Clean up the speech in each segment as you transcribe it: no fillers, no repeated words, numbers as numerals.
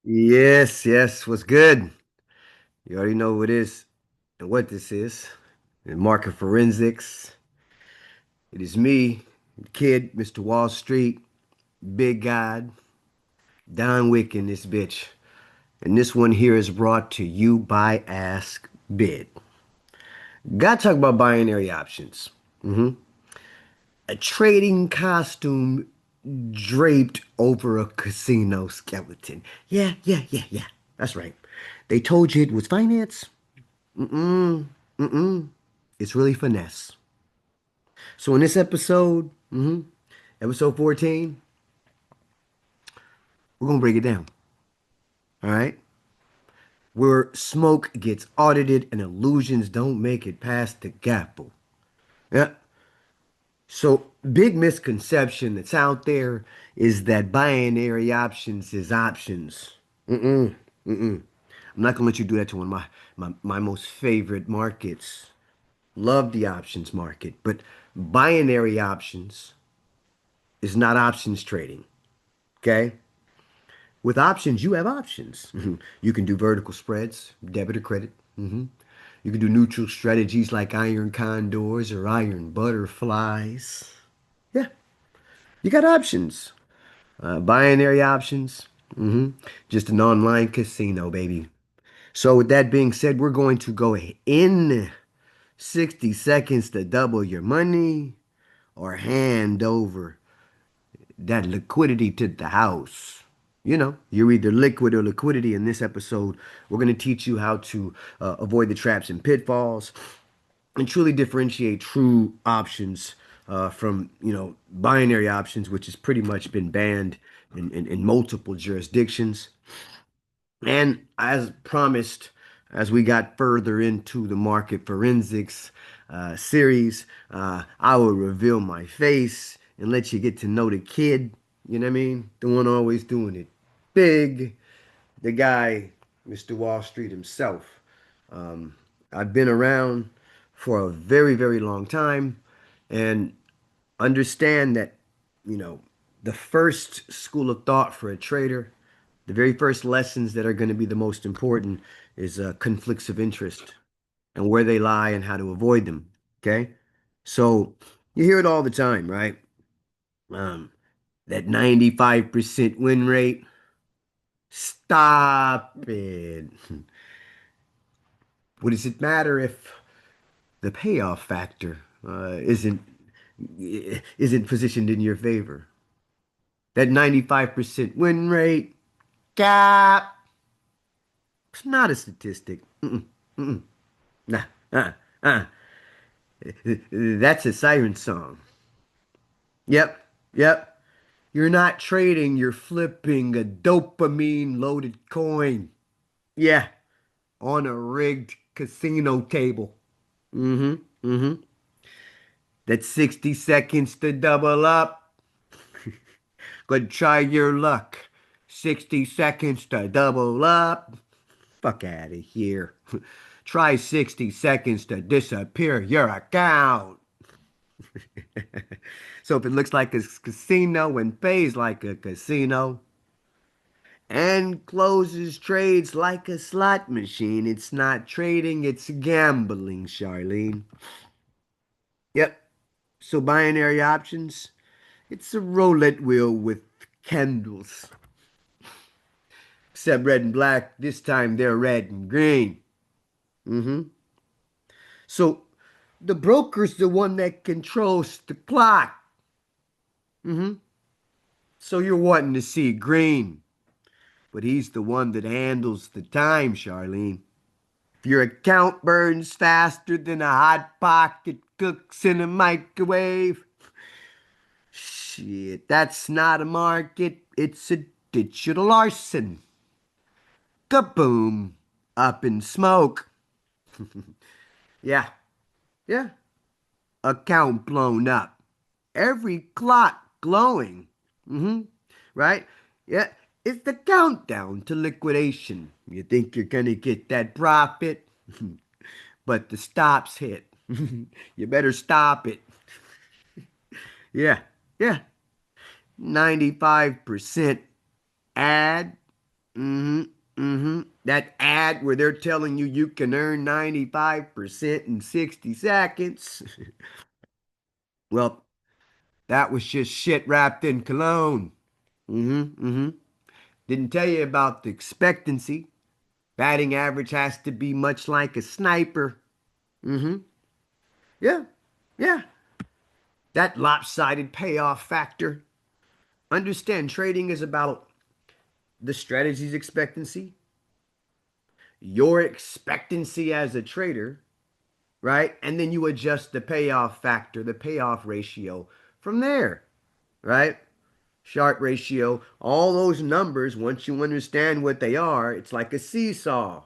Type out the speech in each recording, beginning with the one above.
Yes, yes, what's good? You already know what it is and what this is. In market forensics. It is me, the kid, Mr. Wall Street, Big God, Don Wick in this bitch. And this one here is brought to you by Ask Bid. Gotta talk about binary options. A trading costume draped over a casino skeleton. Yeah. That's right. They told you it was finance. Mm-mm. Mm-mm. It's really finesse. So in this episode, episode 14, we're gonna break it down. All right? Where smoke gets audited and illusions don't make it past the gapple. Yeah. So big misconception that's out there is that binary options is options. Mm-mm. Mm-mm. I'm not gonna let you do that to one of my most favorite markets. Love the options market, but binary options is not options trading. Okay? With options, you have options. You can do vertical spreads, debit or credit. You can do neutral strategies like iron condors or iron butterflies. Yeah, you got options. Binary options. Just an online casino, baby. So with that being said, we're going to go in 60 seconds to double your money or hand over that liquidity to the house. You know, you're either liquid or liquidity. In this episode, we're going to teach you how to avoid the traps and pitfalls and truly differentiate true options from, binary options, which has pretty much been banned in multiple jurisdictions. And as promised, as we got further into the market forensics series, I will reveal my face and let you get to know the kid. You know what I mean? The one always doing it big, the guy, Mr. Wall Street himself. I've been around for a very, very long time and understand that, you know, the first school of thought for a trader, the very first lessons that are going to be the most important is conflicts of interest and where they lie and how to avoid them. Okay. So you hear it all the time, right? Um, that 95% win rate. Stop it. What does it matter if the payoff factor isn't positioned in your favor? That 95% win rate, gap, it's not a statistic. Nah, uh. That's a siren song. Yep, yep. You're not trading, you're flipping a dopamine loaded coin. Yeah, on a rigged casino table. Mm-hmm, mm-hmm. That's 60 seconds to double up. Go try your luck. 60 seconds to double up. Fuck out of here. Try 60 seconds to disappear your account. So if it looks like a casino and pays like a casino and closes trades like a slot machine, it's not trading, it's gambling, Charlene. Yep. So binary options, it's a roulette wheel with candles. Except red and black, this time they're red and green. Mm-hmm. So the broker's the one that controls the clock. Mm-hmm. So you're wanting to see green, but he's the one that handles the time, Charlene. If your account burns faster than a hot pocket cooks in a microwave, shit, that's not a market, it's a digital arson. Kaboom! Up in smoke. Yeah, yeah. Account blown up. Every clock glowing. Mm-hmm. Right? Yeah. It's the countdown to liquidation. You think you're gonna get that profit, but the stops hit. You better stop it. Yeah, yeah. 95% add. Mm-hmm. Mm-hmm. That ad where they're telling you you can earn 95% in 60 seconds. Well, that was just shit wrapped in cologne. Mm-hmm. Mm-hmm. Didn't tell you about the expectancy. Batting average has to be much like a sniper. Mm-hmm. Yeah. Yeah. That lopsided payoff factor. Understand trading is about the strategy's expectancy, your expectancy as a trader, right? And then you adjust the payoff factor, the payoff ratio from there, right? Sharp ratio, all those numbers, once you understand what they are, it's like a seesaw,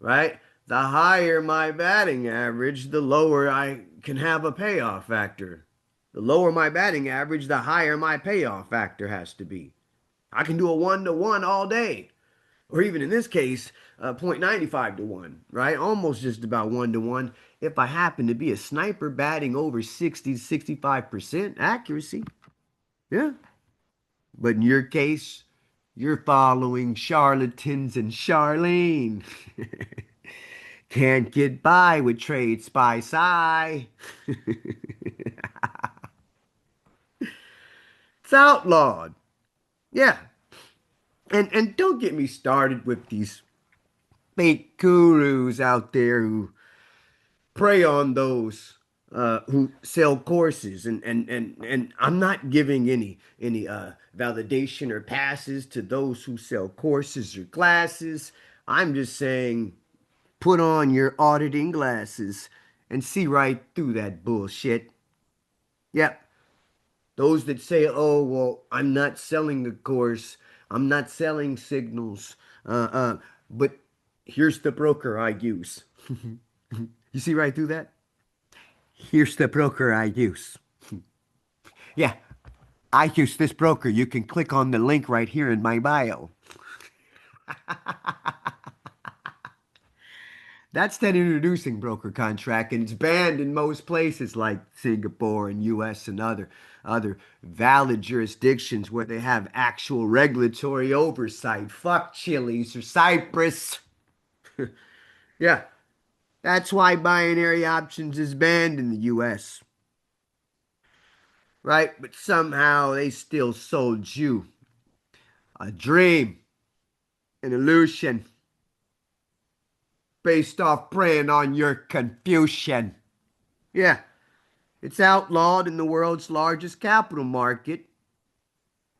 right? The higher my batting average, the lower I can have a payoff factor. The lower my batting average, the higher my payoff factor has to be. I can do a 1-to-1 all day, or even in this case, 0.95 to 1, right? Almost just about 1-to-1 if I happen to be a sniper batting over 60 to 65% accuracy. Yeah. But in your case, you're following charlatans and Charlene. Can't get by with trade spy sigh. It's outlawed. Yeah. And don't get me started with these fake gurus out there who prey on those who sell courses, and I'm not giving any validation or passes to those who sell courses or classes. I'm just saying put on your auditing glasses and see right through that bullshit. Yep. Those that say, oh, well, I'm not selling the course, I'm not selling signals, but here's the broker I use. You see right through that? Here's the broker I use. Yeah, I use this broker. You can click on the link right here in my bio. That's that introducing broker contract, and it's banned in most places like Singapore and US and other valid jurisdictions where they have actual regulatory oversight. Fuck Chili's or Cyprus. Yeah, that's why binary options is banned in the US, right? But somehow they still sold you a dream, an illusion based off preying on your confusion. Yeah, it's outlawed in the world's largest capital market.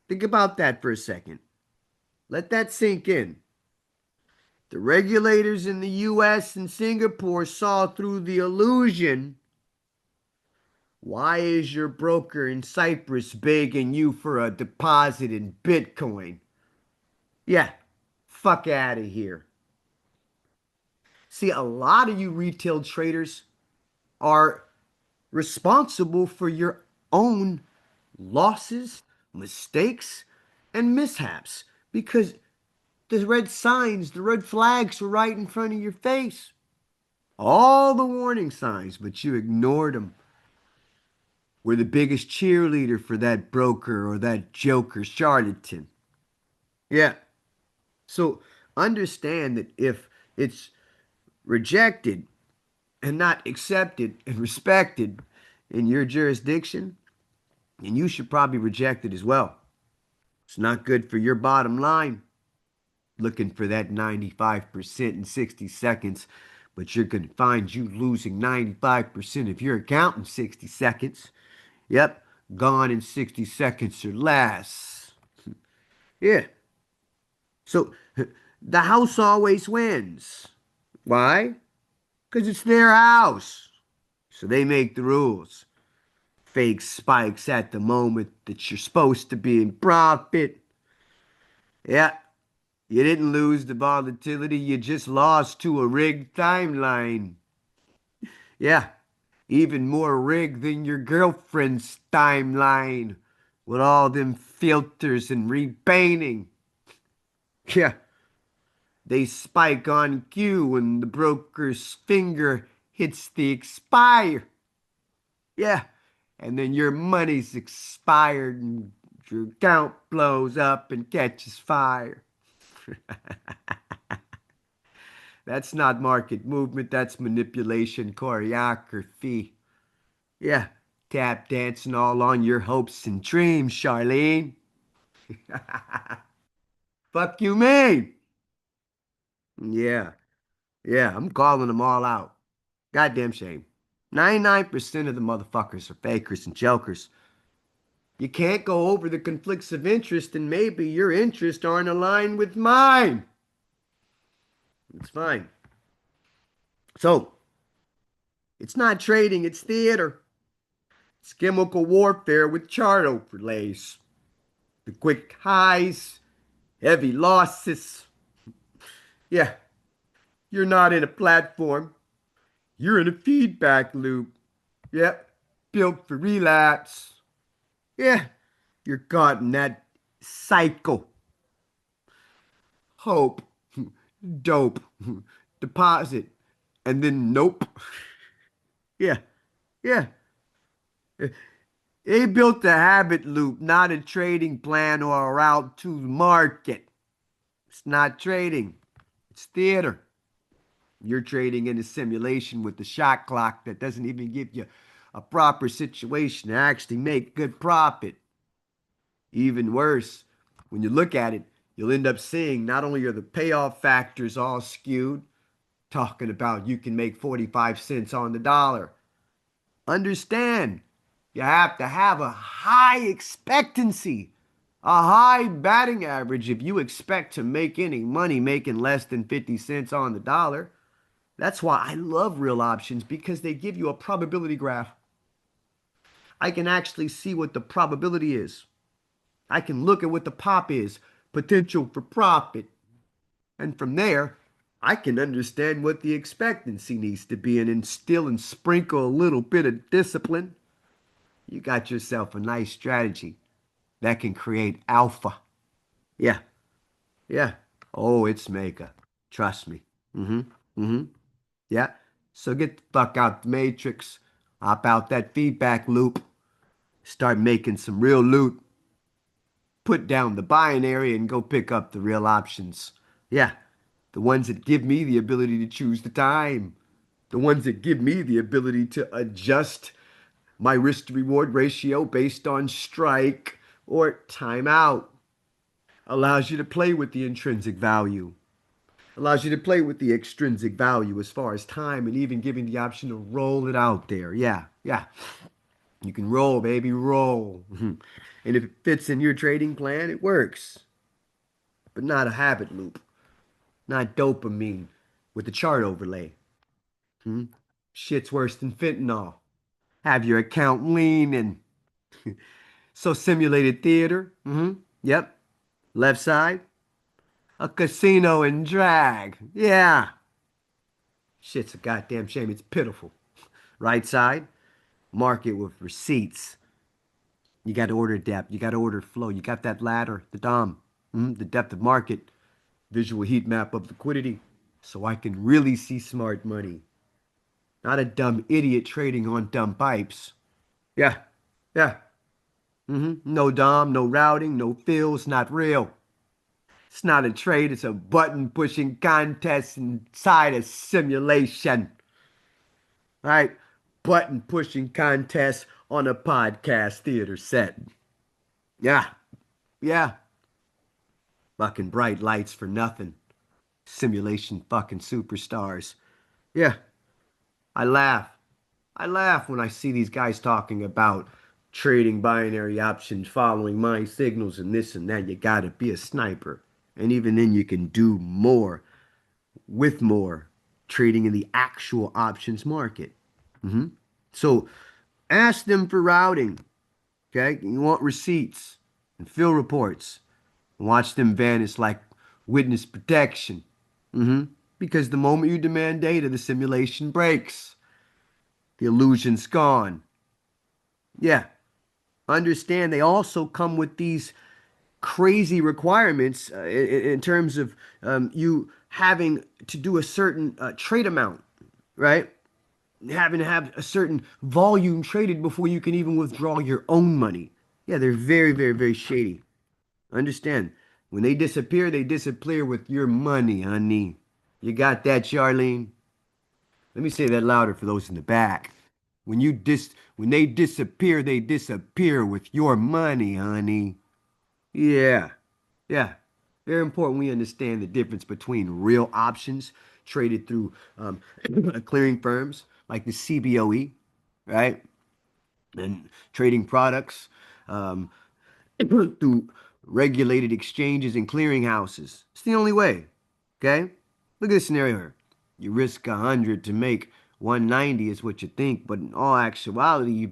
Think about that for a second. Let that sink in. The regulators in the US and Singapore saw through the illusion. Why is your broker in Cyprus begging you for a deposit in Bitcoin? Yeah, fuck out of here. See, a lot of you retail traders are responsible for your own losses, mistakes, and mishaps because the red signs, the red flags were right in front of your face. All the warning signs, but you ignored them. Were the biggest cheerleader for that broker or that joker charlatan. Yeah. So understand that if it's rejected and not accepted and respected in your jurisdiction, then you should probably reject it as well. It's not good for your bottom line. Looking for that 95% in 60 seconds, but you're going to find you losing 95% of your account in 60 seconds. Yep, gone in 60 seconds or less. Yeah. So the house always wins. Why? Because it's their house. So they make the rules. Fake spikes at the moment that you're supposed to be in profit. Yeah, you didn't lose the volatility, you just lost to a rigged timeline. Yeah, even more rigged than your girlfriend's timeline with all them filters and repainting. Yeah, they spike on cue when the broker's finger hits the expire. Yeah, and then your money's expired and your account blows up and catches fire. That's not market movement, that's manipulation, choreography. Yeah, tap dancing all on your hopes and dreams, Charlene. Fuck you, mean? Yeah, yeah, I'm calling them all out. Goddamn shame. 99% of the motherfuckers are fakers and jokers. You can't go over the conflicts of interest, and maybe your interests aren't aligned with mine. It's fine. So, it's not trading, it's theater. It's chemical warfare with chart overlays. The quick highs, heavy losses. Yeah, you're not in a platform. You're in a feedback loop. Yep, built for relapse. Yeah, you're caught in that cycle. Hope, dope, deposit, and then nope. Yeah, yeah. They built a habit loop, not a trading plan or a route to the market. It's not trading, it's theater. You're trading in a simulation with the shot clock that doesn't even give you a proper situation to actually make good profit. Even worse, when you look at it, you'll end up seeing not only are the payoff factors all skewed, talking about you can make 45 cents on the dollar. Understand, you have to have a high expectancy, a high batting average if you expect to make any money making less than 50 cents on the dollar. That's why I love real options because they give you a probability graph. I can actually see what the probability is. I can look at what the pop is, potential for profit. And from there, I can understand what the expectancy needs to be and instill and sprinkle a little bit of discipline. You got yourself a nice strategy that can create alpha. Yeah, yeah. Oh, it's mega. Trust me. Mm-hmm. Mm-hmm. Yeah. So get the fuck out the matrix. Hop out that feedback loop. Start making some real loot. Put down the binary and go pick up the real options. Yeah. The ones that give me the ability to choose the time. The ones that give me the ability to adjust my risk to reward ratio based on strike or timeout. Allows you to play with the intrinsic value. Allows you to play with the extrinsic value as far as time and even giving the option to roll it out there. Yeah, yeah. You can roll, baby, roll. And if it fits in your trading plan, it works. But not a habit loop, not dopamine with the chart overlay. Hmm? Shit's worse than fentanyl. Have your account leaning. So simulated theater. Yep. Left side, a casino and drag. Yeah. Shit's a goddamn shame. It's pitiful. Right side, market with receipts. You got to order depth. You got to order flow. You got that ladder, the DOM, the depth of market, visual heat map of liquidity. So I can really see smart money. Not a dumb idiot trading on dumb pipes. Yeah. Yeah. No DOM, no routing, no fills, not real. It's not a trade, it's a button pushing contest inside a simulation. All right? Button pushing contest on a podcast theater set. Yeah, yeah. Fucking bright lights for nothing. Simulation fucking superstars. Yeah, I laugh. I laugh when I see these guys talking about trading binary options, following my signals, and this and that. You gotta be a sniper. And even then, you can do more with more trading in the actual options market. So ask them for routing. Okay. You want receipts and fill reports. Watch them vanish like witness protection. Because the moment you demand data, the simulation breaks. The illusion's gone. Yeah. Understand they also come with these crazy requirements in terms of you having to do a certain trade amount, right? Having to have a certain volume traded before you can even withdraw your own money. Yeah, they're very, very, very shady. Understand? When they disappear with your money, honey. You got that, Charlene? Let me say that louder for those in the back. When they disappear with your money, honey. Yeah. Yeah. Very important we understand the difference between real options traded through clearing firms like the CBOE, right? And trading products um, through regulated exchanges and clearinghouses. It's the only way. Okay? Look at this scenario here. You risk 100 to make 190 is what you think, but in all actuality,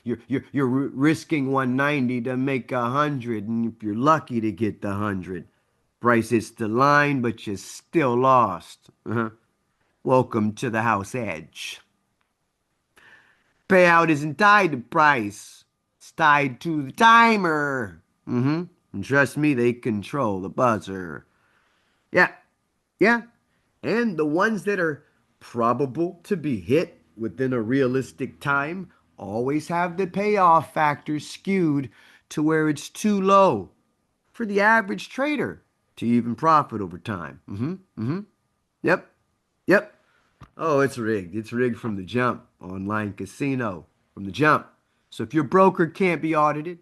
you're risking 190 to make 100, and if you're lucky to get the 100. Price hits the line, but you still lost. Welcome to the house edge. Payout isn't tied to price. It's tied to the timer. And trust me, they control the buzzer. Yeah, yeah. And the ones that are probable to be hit within a realistic time always have the payoff factor skewed to where it's too low for the average trader to even profit over time. Yep, yep. Oh, it's rigged. It's rigged from the jump. Online casino from the jump. So if your broker can't be audited,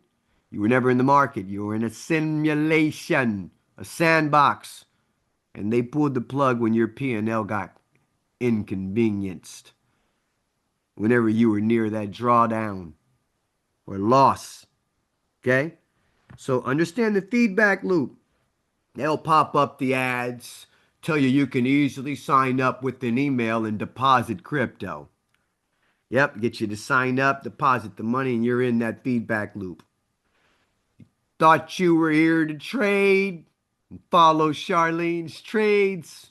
you were never in the market. You were in a simulation, a sandbox, and they pulled the plug when your P&L got inconvenienced. Whenever you were near that drawdown or loss. Okay? So understand the feedback loop. They'll pop up the ads, tell you can easily sign up with an email and deposit crypto. Yep, get you to sign up, deposit the money, and you're in that feedback loop. Thought you were here to trade and follow Charlene's trades,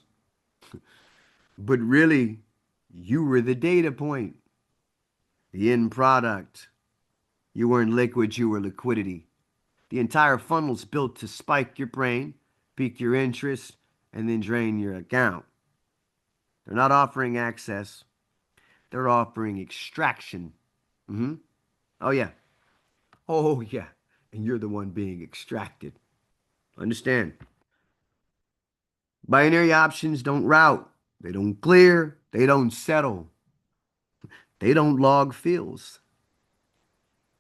but really, you were the data point, the end product. You weren't liquid, you were liquidity. The entire funnel's built to spike your brain, pique your interest, and then drain your account. They're not offering access, they're offering extraction. Oh, yeah. Oh, yeah. And you're the one being extracted. Understand? Binary options don't route, they don't clear, they don't settle, they don't log fills.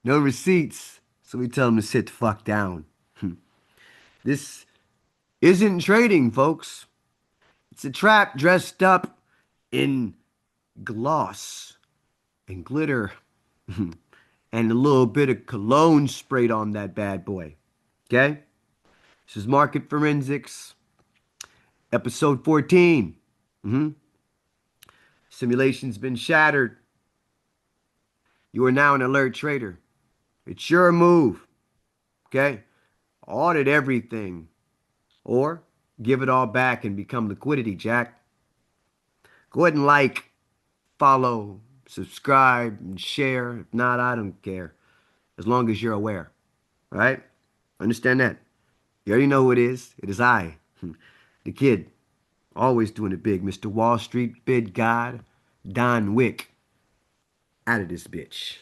No receipts. So we tell them to sit the fuck down. This isn't trading, folks. It's a trap dressed up in gloss and glitter and a little bit of cologne sprayed on that bad boy. Okay? This is Market Forensics, episode 14. Simulation's been shattered. You are now an alert trader. It's your move. Okay? Audit everything. Or give it all back and become liquidity, Jack. Go ahead and like, follow, subscribe, and share. If not, I don't care. As long as you're aware. All right? Understand that. You already know who it is. It is I, the kid. Always doing it big. Mr. Wall Street, bid God, Don Wick. Out of this bitch.